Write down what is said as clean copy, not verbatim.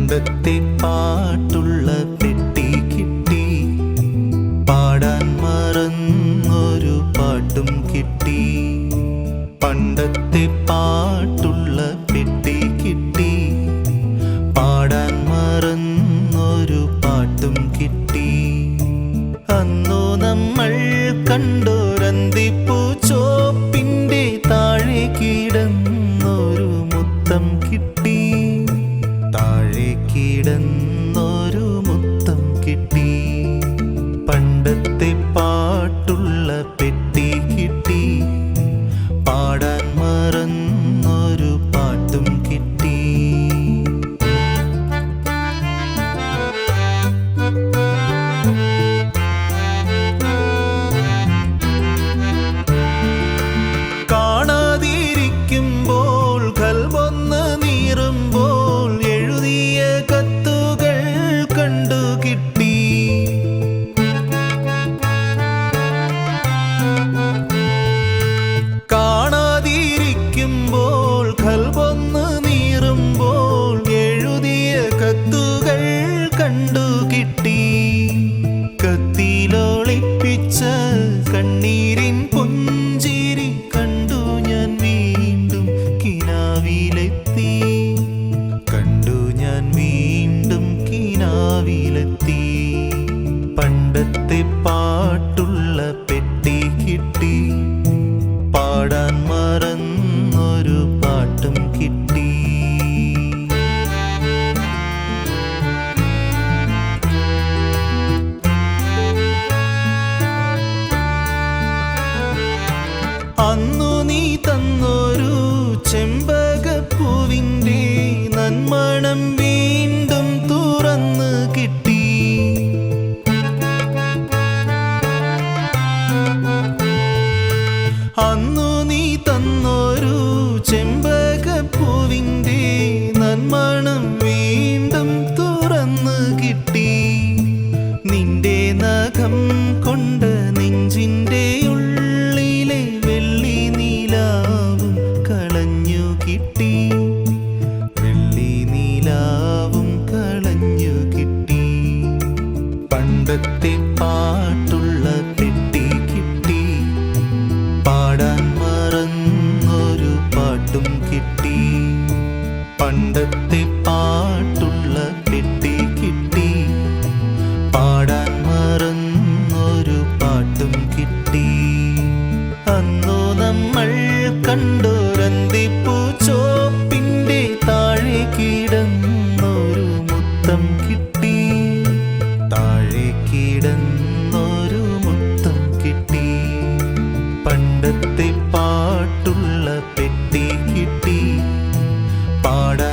പണ്ടത്തെ പാട്ടുള്ള പെട്ടി കിട്ടി, പാടാൻ മറന്നൊരു പാട്ടും കിട്ടി. പണ്ടത്തെ പാട്ടുള്ള പെട്ടി കിട്ടി, പാടാൻ മറന്നൊരു പാട്ടും കിട്ടി. അന്നു നമ്മൾ കണ്ടൊരന്തിപ്പൂ ചോപ്പിൻ്റെ താഴെ കിടന്നൊരു മുത്തം കിട്ടി, താഴെ കിടന്നൊരു മുത്തം കിട്ടി. പണ്ടത്തെ പാട്ടുള്ള പെട്ടി കിട്ടി, പാടാൻ മറന്നൊരു പാട്ടും കിട്ടി. കാണാതിരിക്കുമ്പോൾ കൽബൊന്ന് നീറുമ്പോൾ എഴുതിയ കത്തുകൾ കണ്ടു കിട്ടി. കാണാതിരിക്കുമ്പോൾ കൽബൊന്ന് നീറുമ്പോൾ എഴുതിയ കത്തുകൾ കണ്ടു കിട്ടി. കത്തിലൊളിപ്പിച്ച കണ്ണീരിൻ പുഞ്ചിരി കണ്ടു ഞാൻ വീണ്ടും കിനാവിലെത്തി, കണ്ടു ഞാൻ വീണ്ടും കിനാവിലെത്തി. പണ്ടത്തെ പാട്ടുള്ള പെട്ടി കിട്ടി, പാടാൻ മറന്നൊരു പാട്ടും കിട്ടി. അന്നു നീ തന്നൊരു ചെമ്പകപ്പൂവിൻ്റെ നന്മണം വീണ്ടും തുറന്ന് കിട്ടി. അന്നു നീ തന്നൊരു ചെമ്പകപ്പൂവിൻ്റെ നന്മണം വീണ്ടും തുറന്ന് കിട്ടി. നിന്റെ നഖം കൊണ്ട് നെഞ്ചിൻ്റെ ഉള്ളിലെ വെള്ളി നീലാവും കളഞ്ഞു കിട്ടി, വെള്ളി നീലാവും കളഞ്ഞു കിട്ടി. പണ്ടത്തെ പാട്ടുള്ള പെട്ടി കിട്ടി, പാടാൻ മറന്നൊരു പാട്ടും കിട്ടി. പണ്ടത്തെ പാട്ടുള്ള പെട്ടി കിട്ടി, പാടാൻ മറന്നൊരു പാട്ടും കിട്ടി. അന്നു നമ്മൾ കണ്ടൊരന്തിപ്പൂ ചോപ്പിൻ്റെ താഴെ കിടന്നൊരു മുത്തം കിട്ടി, താഴെ കിടന്നൊരു മുത്തം കിട്ടി. പണ്ടത്തെ പാട്ടുള്ള പെട്ടി കിട്ടി, പാടാൻ